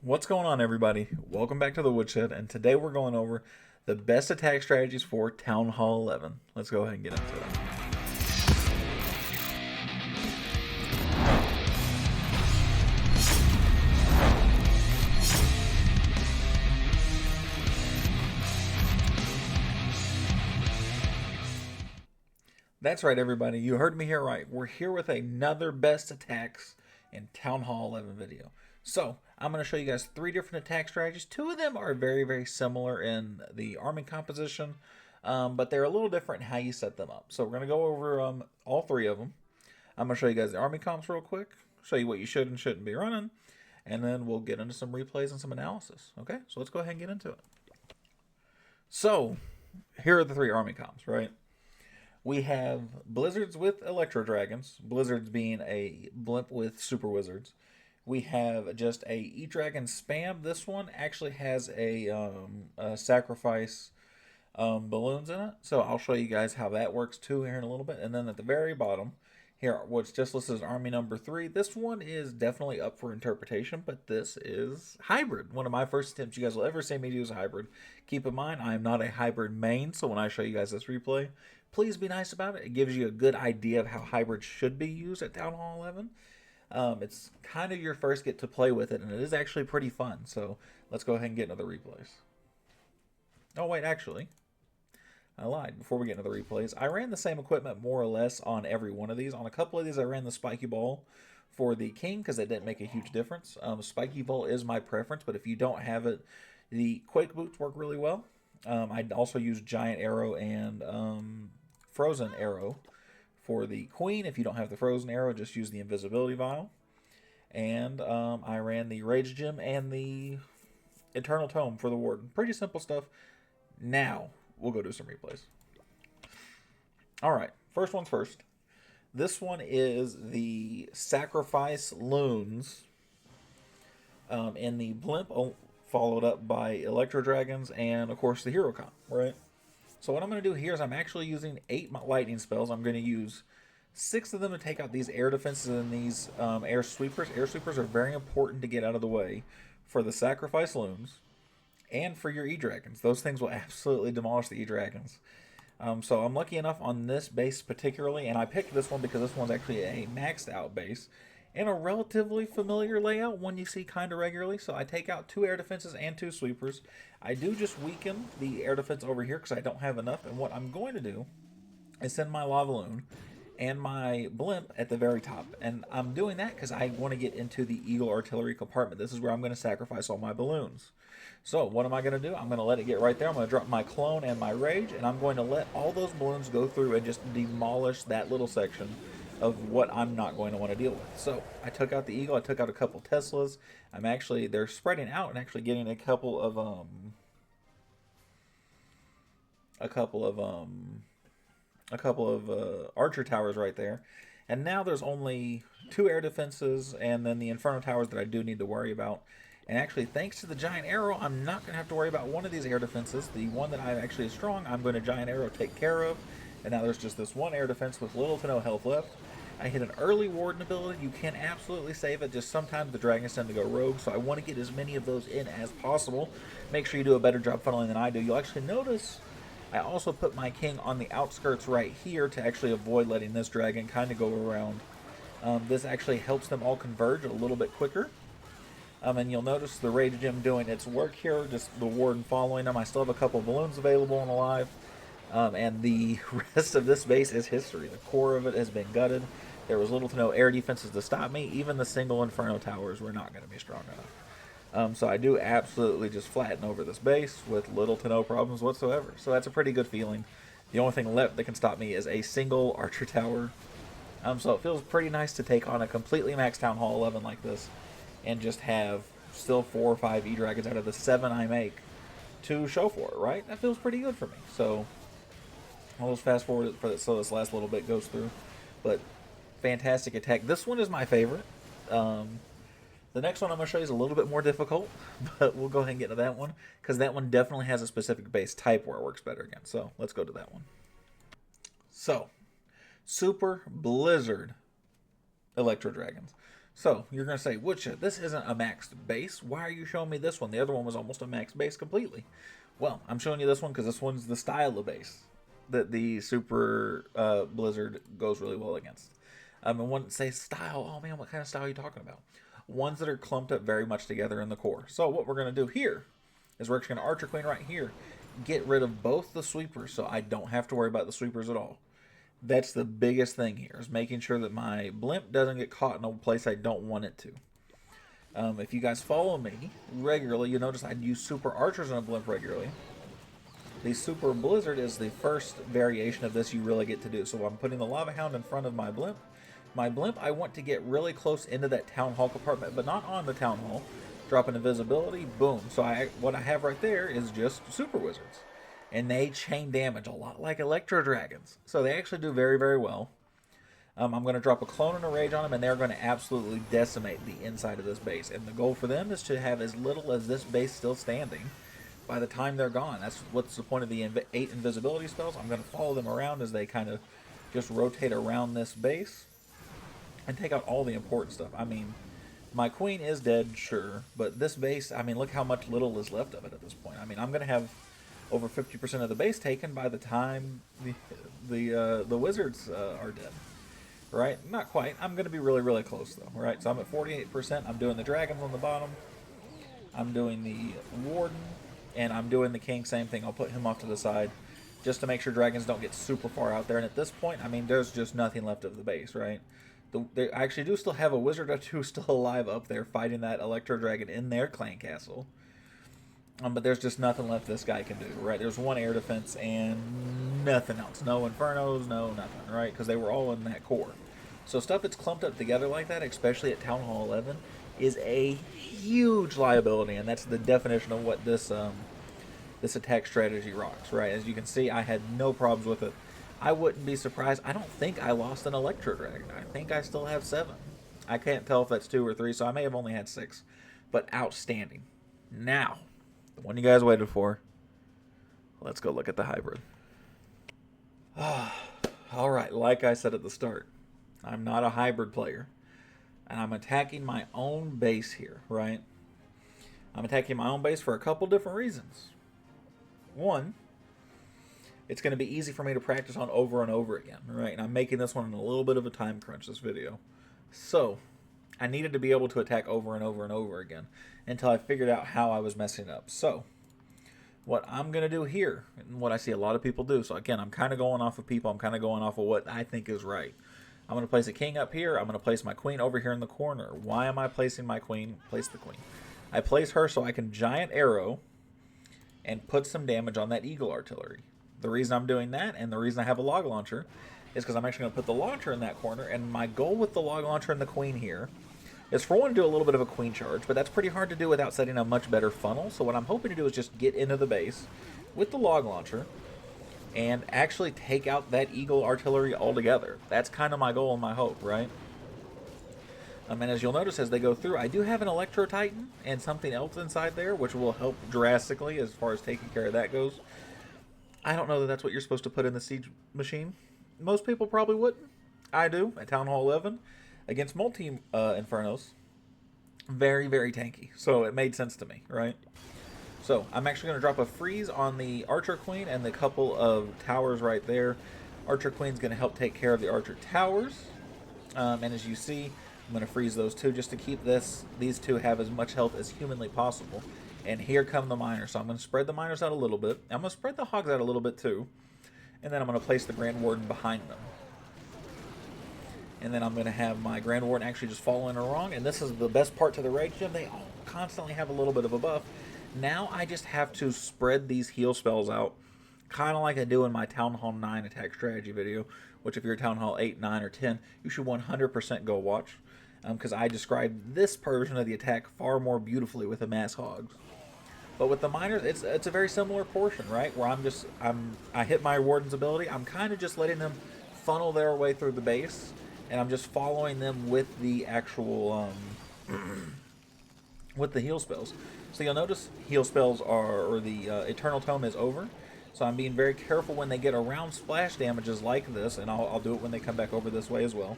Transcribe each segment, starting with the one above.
What's going on, everybody? Welcome back to the Woodshed, and today we're going over the best attack strategies for Townhall 11. Let's go ahead and get into it. That's right, everybody. You heard me here right. We're here with another best attacks in Townhall 11 video. So, I'm going to show you guys three different attack strategies. Two of them are very similar in the army composition, but they're a little different in how you set them up. So, we're going to go over all three of them. I'm going to show you guys the army comps real quick, show you what you should and shouldn't be running, and then we'll get into some replays and some analysis. Okay, so let's go ahead and get into it. So, here are the three army comps, right? We have Blizzards with Electro Dragons, Blizzards being a blimp with Super Wizards. We have just a E-Dragon spam. This one actually has a sacrifice balloons in it. So I'll show you guys how that works too here in a little bit. And then at the very bottom, here, what's just listed as Army number 3. This one is definitely up for interpretation, but this is hybrid. One of my first attempts you guys will ever see me do is hybrid. Keep in mind, I am not a hybrid main, so when I show you guys this replay, please be nice about it. It gives you a good idea of how hybrid should be used at Townhall 11. It's kind of your first get to play with it, and it is actually pretty fun. So let's go ahead and get into the replays. Oh, wait, actually, I lied. Before we get into the replays, I ran the same equipment more or less on every one of these. On a couple of these, I ran the spiky ball for the king because it didn't make a huge difference. Spiky ball is my preference, but if you don't have it, the quake boots work really well. I'd also use giant arrow and frozen arrow for the queen. If you don't have the frozen arrow, just use the invisibility vial. And I ran the rage gem and the eternal tome for the warden. Pretty simple stuff. Now we'll go do some replays. All right, first one's first. This one is the sacrifice loons in the blimp, followed up by electro dragons and of course the hero comp, right? So what I'm going to do here is I'm actually using 8 lightning spells. I'm going to use 6 of them to take out these air defenses and these air sweepers. Air sweepers are very important to get out of the way for the sacrifice loons and for your E-Dragons. Those things will absolutely demolish the E-Dragons. So I'm lucky enough on this base particularly, and I picked this one because this one's actually a maxed out base and a relatively familiar layout, one you see kind of regularly. So I take out 2 air defenses and 2 sweepers. I do just weaken the air defense over here because I don't have enough, and what I'm going to do is send my lava loon and my blimp at the very top. And I'm doing that because I want to get into the eagle artillery compartment. This is where I'm going to sacrifice all my balloons. So what am I going to do? I'm going to let it get right there. I'm going to drop my clone and my rage, and I'm going to let all those balloons go through and just demolish that little section of what I'm not going to want to deal with. So I took out the eagle. I took out a couple Teslas. They're spreading out and actually getting a couple of archer towers right there. And now there's only 2 air defenses and then the inferno towers that I do need to worry about. And actually, thanks to the giant arrow, I'm not going to have to worry about one of these air defenses. The one that I actually is strong, I'm going to giant arrow take care of. And now there's just this one air defense with little to no health left. I hit an early warden ability. You can absolutely save it. Just sometimes the dragons tend to go rogue, so I want to get as many of those in as possible. Make sure you do a better job funneling than I do. You'll actually notice I also put my king on the outskirts right here to actually avoid letting this dragon kind of go around. This actually helps them all converge a little bit quicker. And you'll notice the rage gem doing its work here, just the warden following them. I still have a couple of balloons available and alive. And the rest of this base is history. The core of it has been gutted. There was little to no air defenses to stop me. Even the single inferno towers were not going to be strong enough. So I do absolutely just flatten over this base with little to no problems whatsoever. So that's a pretty good feeling. The only thing left that can stop me is a single archer tower. So it feels pretty nice to take on a completely maxed Townhall 11 like this and just have still 4 or 5 E-Dragons out of the 7 I make to show for it, right? That feels pretty good for me. So I'll just fast forward for this, so this last little bit goes through. But fantastic attack. This one is my favorite. The next one I'm going to show you is a little bit more difficult, but we'll go ahead and get to that one because that one definitely has a specific base type where it works better again. So let's go to that one. So, Super Blizzard Electro Dragons. So you're going to say, Woodshed, this isn't a maxed base. Why are you showing me this one? The other one was almost a maxed base completely. Well, I'm showing you this one because this one's the style of base that the Super Blizzard goes really well against. And one say style, oh man, what kind of style are you talking about? Ones that are clumped up very much together in the core. So what we're going to do here is we're actually going to Archer Queen right here, get rid of both the sweepers so I don't have to worry about the sweepers at all. That's the biggest thing here, is making sure that my blimp doesn't get caught in a place I don't want it to. If you guys follow me regularly, you notice I use super archers in a blimp regularly. The Super Blizzard is the first variation of this you really get to do. So I'm putting the Lava Hound in front of my blimp. My blimp, I want to get really close into that Town Hall compartment, but not on the Town Hall. Drop an invisibility, boom. So what I have right there is just Super Wizards. And they chain damage a lot like Electro Dragons. So they actually do very, very well. I'm going to drop a Clone and a Rage on them, and they're going to absolutely decimate the inside of this base. And the goal for them is to have as little as this base still standing by the time they're gone. That's what's the point of the 8 invisibility spells. I'm going to follow them around as they kind of just rotate around this base and take out all the important stuff. I mean, my queen is dead, sure, but this base, I mean, look how much little is left of it at this point. I mean, I'm going to have over 50% of the base taken by the time the wizards are dead. Right? Not quite. I'm going to be really, really close, though. Right? So I'm at 48%. I'm doing the dragons on the bottom. I'm doing the warden. And I'm doing the king. Same thing. I'll put him off to the side just to make sure dragons don't get super far out there. And at this point, I mean, there's just nothing left of the base, right? They actually do still have a wizard or two still alive up there fighting that Electro Dragon in their clan castle. But there's just nothing left this guy can do, right? There's one air defense and nothing else. No infernos, no nothing, right? Because they were all in that core. So stuff that's clumped up together like that, especially at Town Hall 11, is a huge liability, and that's the definition of what this this attack strategy rocks, right? As you can see, I had no problems with it. I wouldn't be surprised. I don't think I lost an Electro Dragon. I think I still have 7. I can't tell if that's 2 or 3, so I may have only had 6. But outstanding. Now, the one you guys waited for. Let's go look at the hybrid. All right, like I said at the start, I'm not a hybrid player. And I'm attacking my own base here, right? I'm attacking my own base for a couple different reasons. One, it's going to be easy for me to practice on over and over again, right? And I'm making this one in a little bit of a time crunch, this video. So, I needed to be able to attack over and over and over again until I figured out how I was messing up. So, what I'm going to do here, and what I see a lot of people do, so again, I'm kind of going off of people, I'm kind of going off of what I think is right. I'm going to place a king up here, I'm going to place my queen over here in the corner. Why am I placing my queen? Place the queen. I place her so I can giant arrow and put some damage on that eagle artillery. The reason I'm doing that, and the reason I have a log launcher, is because I'm actually going to put the launcher in that corner, and my goal with the log launcher and the queen here is for one to do a little bit of a queen charge, but that's pretty hard to do without setting a much better funnel. So what I'm hoping to do is just get into the base with the log launcher and actually take out that eagle artillery altogether. That's kind of my goal and my hope, right? And as you'll notice as they go through, I do have an Electro Titan and something else inside there, which will help drastically as far as taking care of that goes. I don't know that that's what you're supposed to put in the siege machine. Most people probably wouldn't. I do at Town Hall 11 against multi Infernos. Very, very tanky. So it made sense to me, right? So I'm actually going to drop a freeze on the Archer Queen and the couple of towers right there. Archer Queen's going to help take care of the Archer Towers. And as you see, I'm going to freeze those two just to keep these two have as much health as humanly possible. And here come the miners. So I'm going to spread the miners out a little bit. I'm going to spread the hogs out a little bit too. And then I'm going to place the Grand Warden behind them. And then I'm going to have my Grand Warden actually just following along. And this is the best part to the Rage Gem. They all constantly have a little bit of a buff. Now I just have to spread these heal spells out, kind of like I do in my Town Hall 9 attack strategy video, which if you're Town Hall 8, 9, or 10, you should 100% go watch, because I described this version of the attack far more beautifully with the mass hogs. But with the miners, it's a very similar portion, right? Where I hit my Warden's ability, I'm kind of just letting them funnel their way through the base, and I'm just following them with the actual with the heal spells. So you'll notice heal spells or the Eternal Tome is over. So I'm being very careful when they get around splash damages like this, and I'll do it when they come back over this way as well.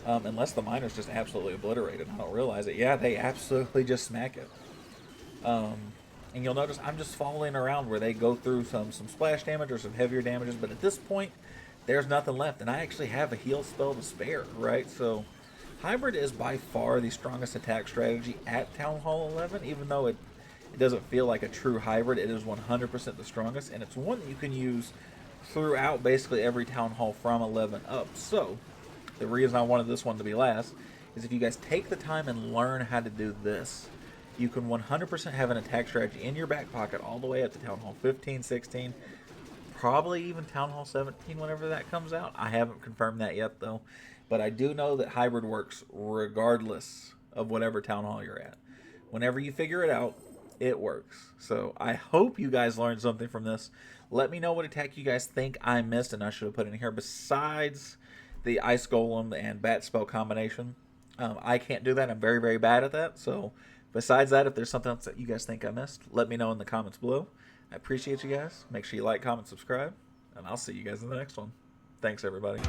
Unless the miner's just absolutely obliterated. I don't realize it. Yeah, they absolutely just smack it. And you'll notice I'm just following around where they go through some splash damage or some heavier damages, but at this point, there's nothing left, and I actually have a heal spell to spare, right? So, Hybrid is by far the strongest attack strategy at Townhall 11, even though it doesn't feel like a true hybrid. It is 100% the strongest, and it's one that you can use throughout basically every Townhall from 11 up. So, the reason I wanted this one to be last is if you guys take the time and learn how to do this, you can 100% have an attack strategy in your back pocket all the way up to Townhall 15, 16, probably even Townhall 17 whenever that comes out. I haven't confirmed that yet, though. But I do know that hybrid works regardless of whatever Townhall you're at. Whenever you figure it out, it works. So I hope you guys learned something from this. Let me know what attack you guys think I missed and I should have put in here besides the Ice Golem and Bat Spell combination. I can't do that. I'm very, very bad at that. So besides that, if there's something else that you guys think I missed, let me know in the comments below. I appreciate you guys. Make sure you like, comment, subscribe, and I'll see you guys in the next one. Thanks, everybody.